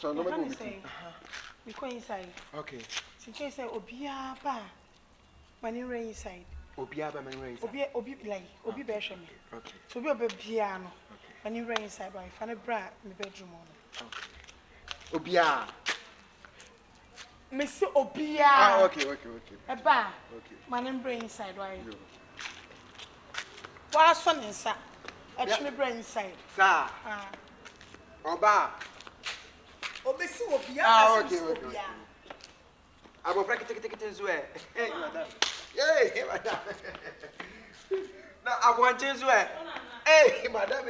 So no me say. We go inside. Okay. Since say obia ba. Mani rain inside. Obia ba mani rain inside. Obi like obi be hwe me. Okay. So obi obia no. Mani rain inside by fa na bra me bedroom on. Okay. Obia. Me say obia. Ah, okay. Eba. Okay. Mani rain inside why? Wa so nsa. Actually brain inside. Sir. Ah. Oba. Obesi obia. Ah, okay. Abo Franka take zwe. Hey, madam. Hey, madam. Na abo anche zwe. Hey, madam.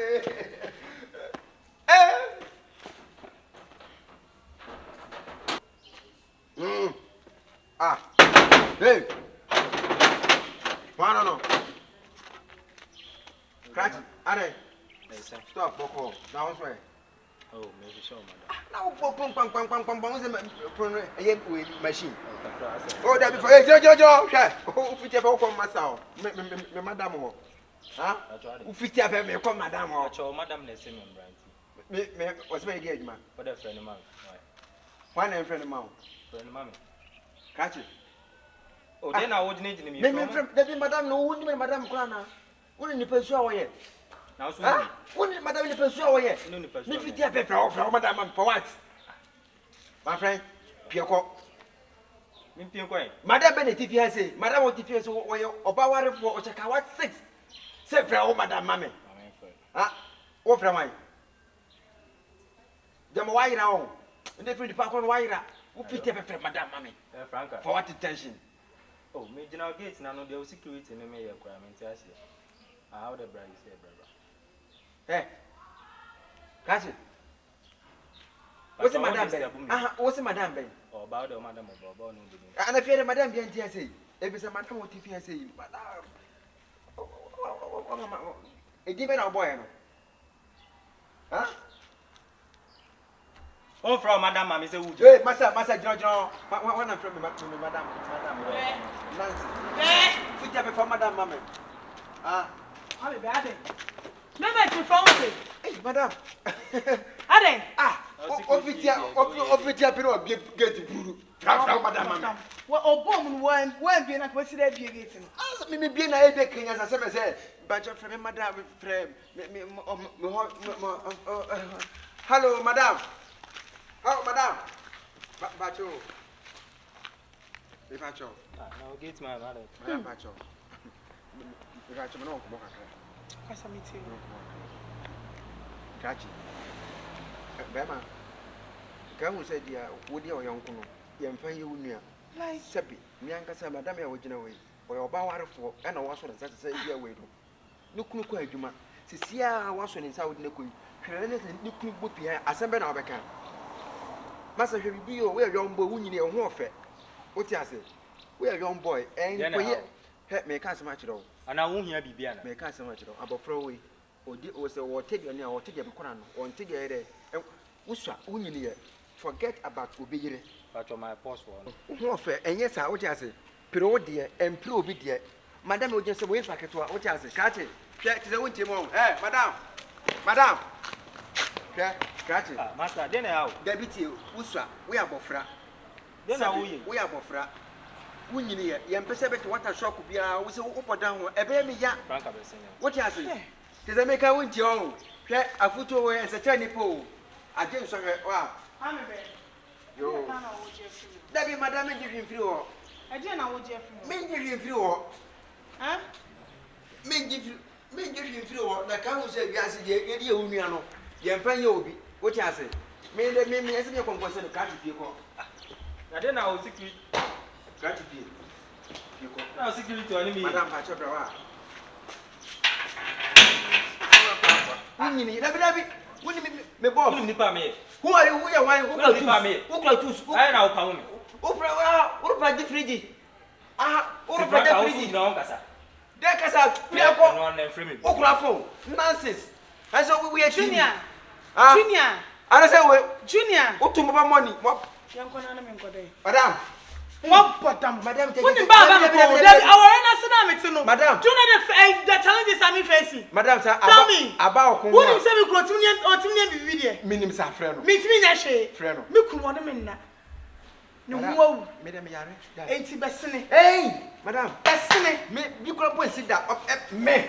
Ah. Hey. No. Crash. Are. Stop, Boko. Now what's right? Oh, maybe so, madam. Now, machine. Oh, that before. Hey, Joe. Oh, fit up, come, myself. Madam. Huh? Fit up, come, madam. Madam, let's say, right? What's my engagement? What a friend of mine. One and friend of mine. Friend of mammy. Catch it. Oh, then I would need to meet madam. No, wouldn't madam Grana. Wouldn't you pursue yet? Now, wouldn't madam pursue yet? No, if you tell for madam for what? My friend, Pioko. Madam Bennett, if you say, Madam, what if you say, or power for Ochaka, 6? Say, for madam, mammy. Ah, what from I? The wire now. And if you depart on wire, who fit up madam, mammy? Franka. For what attention? Oh, major now gates, none of the security in the mayor requirements. How the bride say, brother. Eh, catch it. What's the madam? What's the madam? Or about the madam of Bobo. And I fear the madam behind TSA. If it's a madam of TSA, a given our boy. Huh? Oh, from Madam Mammy, say, hey, Master John, one of them, Madam Nancy. Fit up for Madam Mammy. Ah, I'll be bad. Never to phone me. Hey, Madam. Ade. Ah, officer, pero get Buru. Madam Mammy. Well, Obom won't be not what's there be getting. Ask me being a big king as I said, but your friend, Madam, friend, hello, Madam. Oh, madam. Bacho. Bacho. Now get my mother. Madam Bacho. Bacho, no, come on. What's a meeting? Catch it. Bema. Kamu said, dear, would your young Kuno, young Fayunia, like Seppi, Mianca, Madame, original way, or your bower for, and I was on such a say, dear way. No clue, Juma. Cecilia was on in South Niku. Niku would be assembled our back. Master, we are young boy, we need a warfare. What I say? We are young boy, and may can't so much at all. And I won't hear Bibiana. May can't so much at all. About throwaway, or take your name, or take your crown, or take your head. And Usha, Union, forget about Ubiri. But on my post one. Warfare, and yes, I would say, Pero dear, and prove it dear. Madame will just wait like it to what I say. Catch it. Catch the winter mom. Eh, Madame. Catch it. Master, then how? Deputy, Usha, we are Bofra. Then we are Bofra. Winnie, young Pacific water shock will be our up down a baby ya. Franka, What you say? Does I make a winter own? A foot away as a tiny pole. I didn't say, wow. I'm a bed. Yo, Debbie, Madame, give him through. I didn't know what Jeff Men give him through. Huh? Men give him through. The council said, yes, you uniano. Young Fanny, what you say? May they make me as a compulsion to catch people. I didn't know secret. Catch people. Now, security to enemy. Madame Pachabrawa. Who are you? Who are you? Who are you? I know come me. Who are the fridge? Ah, who are Franka the fridge? no kasa. There kasa. No one frame me. Okrafo. Nonsense. I saw we are Junior. Ah, Junior. I say we Junior. What to money? Young Conan and Code. Madam. What bottom? Madam, When the Baba our national no. Madam, do you know the challenges I'm facing? Madam, sir, tell me about who you say we continue or to be video? Minim sa freno. Meet me na she. Freno. Me kun wona me na. No wo. Madam yare. Enti besene. Hey, madam. Besene. Me you could put sit down up me.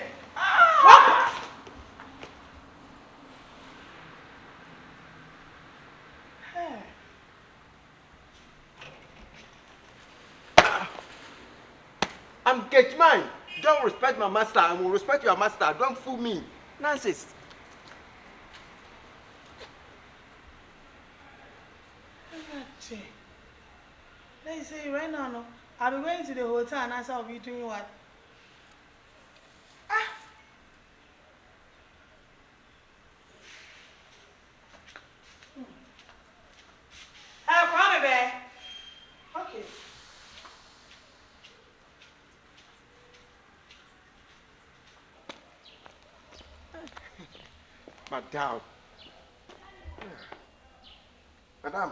I'm get mine. Don't respect my master. I will respect your master. Don't fool me. Nonsense. They say right now, no. I'll be going to the hotel and ask I'll be doing what? Come here. Okay. Madam. Madam.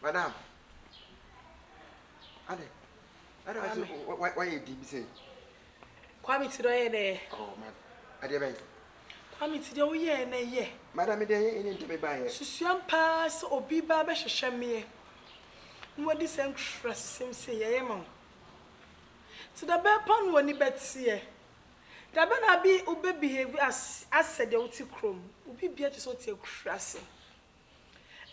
Madam. Ade. Why you did say? Kwame ti do ye there. Oh man. Ade ben. Kwame ti do ye na ye. Madam me dey any to be buy here. Susuan pass obi ba be hwehwe me. Nwadi sem trust sem say ye ma. To the bear pan woni betie. Da be na bi ube behave as said the uti chrome. Ubi bia to so tie krase.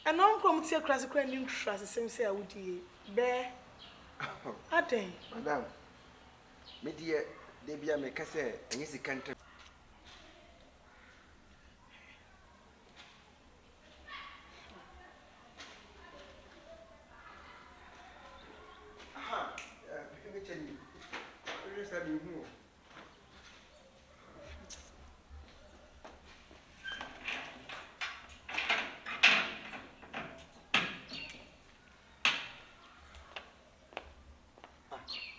And on chrome tie krase kra nim krase sem say awudi be. Aden. Madam. Me dey dey bia me ka say enyi sikanta.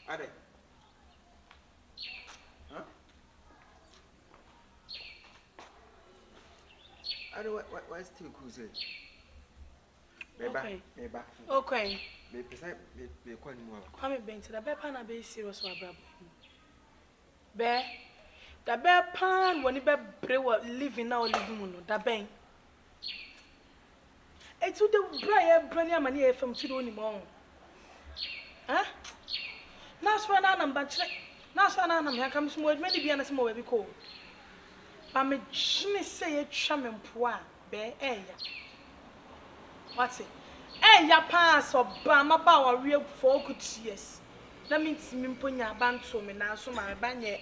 Ade. Huh? Ade, what's still cool say? Beba. Okay. Me pesa me kwa ni mo. Kwame benti da be pan na be serious wa brabo. Be da be pan woni be bre wa living now living mu no da ben. Etu de bra ye bra ni amane ye fam ti do ni mo. Huh? Na so na na mbanchire na so na na me akam so mo many bia na se mo we bi ko ba me chine se ye twa me mpo a be eya what's it eya pass oba ma ba wa we for good years na me ntimi mponya banto me na so ma ba nye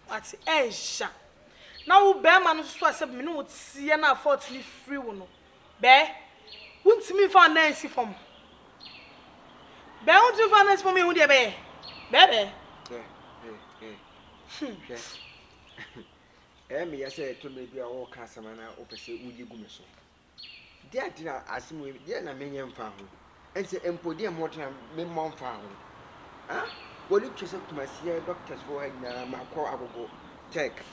what's it eja na wo be ma no so asem me no wo tie na afford ni free wo no be wuntimi fa na ensi fom be won to finance for me who dey be bebe Me ya say to me bia wo ka sama na o pese uji gu me so dia dina asimu dia na menye mfa ho ense empodi e motra me mo mfa ho woli twese kumasia doctors for na makọ agogo check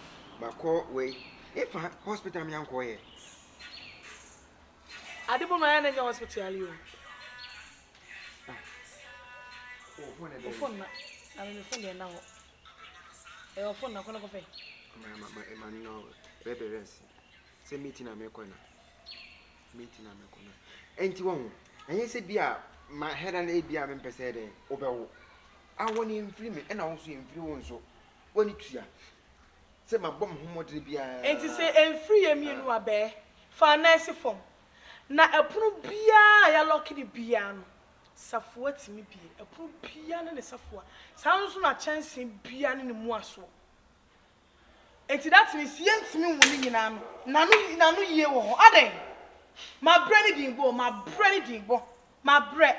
makọ we if hospital me anko ye adibo no ya na hospital yo phone na ami phone dey now phone na kono ko fe ma no bebe rest say meeting na me ko na enti won enye se bia ma hera na bia me pese de obewo awoni mfiri me na wo so mfiri won so woni tua se ma bom homodre bia enti se emfiri ye mienu abe finance form na epunu bia ya lock di bia no safua timi bie epunu bia na ne safua sanso na chance bia ne mu aso enti that means ye ntimi woni nyina no nanu ye wo ho aden ma bre ni dingo ma bre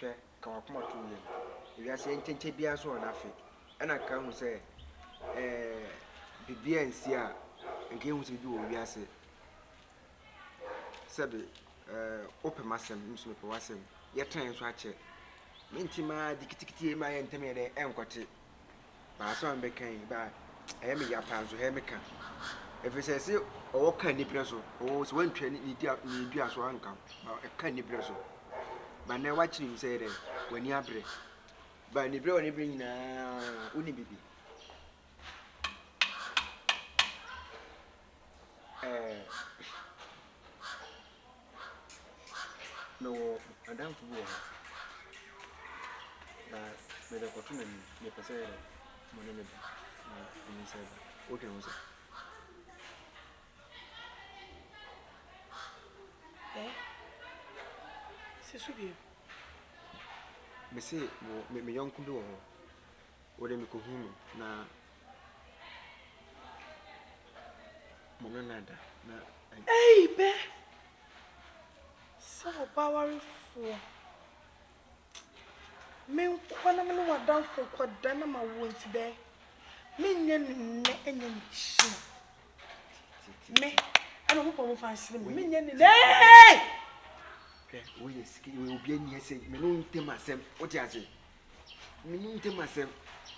hwe ka wakoma to ye wi ase ntenche bia so na afi ena ka hu se bibia nsi a nke hu se bi wo wi ase sebe open masem nso pe wasem ye tran so ache mentima dikitikiti ma ye nteme de enkote Ba so am be kan ba e me ya pan so he me kan. If you say o kan ni preso o so wan twa ni di aso anka ba e kan ni preso. Ba na wa chiri mi say de wani abre. Ba ni bre wani bre nyina uni bibi. No, Madame Fubu. Me the cotton and me per se, money me said, okay, was Eh? C'est bien. Me say, me young kudu or me kuhunu na monanada na. Hey, be. So powerful. Me kwana me no wadan for kwada na ma wonti be. Me nya ne enya ni shi. Me ana mo pomo fansi me nya ne. Hey! Okay, we ski we obi ani say me no ntem asem. What you say? Me no ntem asem.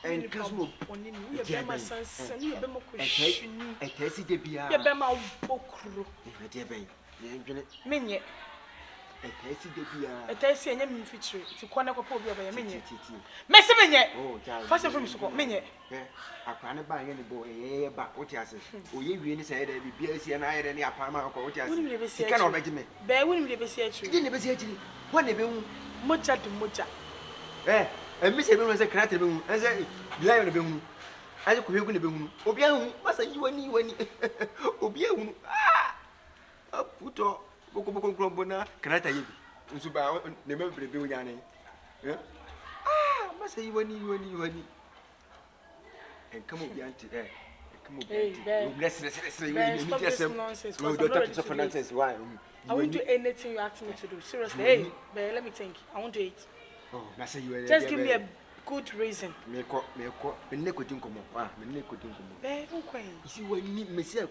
En kaso oni ni ye be ma sansan ye be ma ko shi ni. E tesi de bia. Ye be ma bokuro. E de ben. Ye ndwene. Me nye Etesi de bia. etesi enye mi feature ti kwana kwa obi oba ye menye Titi. me se menye Oh, ja. first from so menye Akwa ne ba ye ne bo ba o ti ase. Oye wie ni say de bia esi na ayere ne apama akwa o ti ase. Woni me be si Sika na obeji me. be woni me be si atri Di ne be si atri. Wo ne be hu. moja de moja Mi se be hu say krate be hu. Say lion ne be hu. Aje ko hegu ne be hu. Obi ahu, masa yi wani. Obi ahu. Aputo boko krombo krata yebi. Nsu ba ne me brebe hu nyane. Masa yi wani. And come up anti come up anti. Bless you need just nonsense. No, don't talk for nonsense. Why? I won't do anything you ask me to do. Seriously. Hey, but let me think. I won't do it. Oh, Nasa you just give me a good reason. Me ko me ko din komo. Me ne ko din komo. Be who kwen. Isi wani me se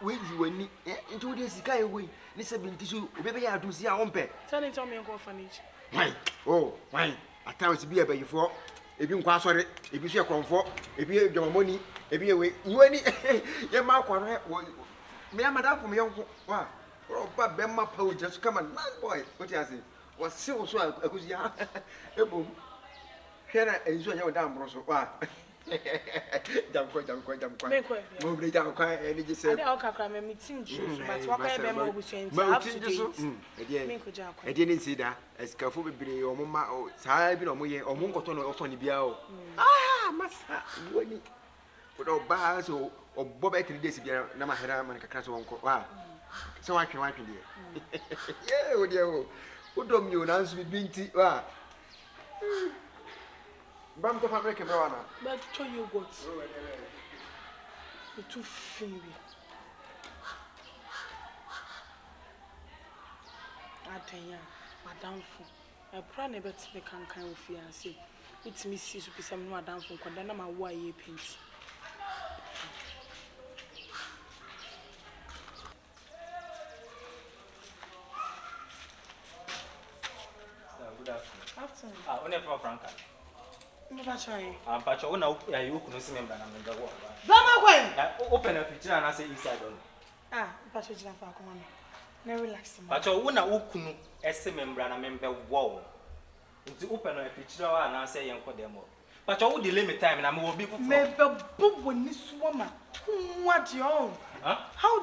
we yi wani nti wo de sika ye we ne se binti so obebe ya adum si a wonpe. Tell me go orphanage. Why? At times be a bayfo. Ebi nkwa asore, ebi so ekonfo, ebi dwamamoni, ebi ewe. Yiwani ye ma kwaro me madam for me yonko. Wa. Ba be ma pa o just come on, nice boy. What you say? Was so akusi ya. Ebom. Here enzo nya oda mbro so. Wa. Jam kwa. Me kwa. Mo bre jam kwa eni je se. Ade o kakra me meeting juice but wa kwa be ma obusuenti up to date. Me ko ja kwa. Ede ni sida, eskafo bebre omoma saa bi na omoye omonkoto no ofo ni bia o. Masa wani. Odo ba so obo be 3 days bia na ma hera man kakra so wonko. Wa. So wa twe de. Yeah, odi o. Odo mi o na nsu bi nti wa. Bam to fabric e bra na. But to you got. You too finny. Atenya, madam fu. E pra na bet me kan wo fiance. Utimi si so pisa me madam fu kwada na ma wo aye paint. Good afternoon. Afternoon. Only from Franka. Mbachai. Pacho, una you couldn't see member na member wo. Zama kwen. Open a feature and I say inside on. Pacho jina fa akoma no. Na relax ma. Pacho, una ukunu ese member na member wo. Nti open a feature and I say yanko demo. Pacho, wo delay me time na me will be for. Me be bobo ni suwama. What you on? Huh? How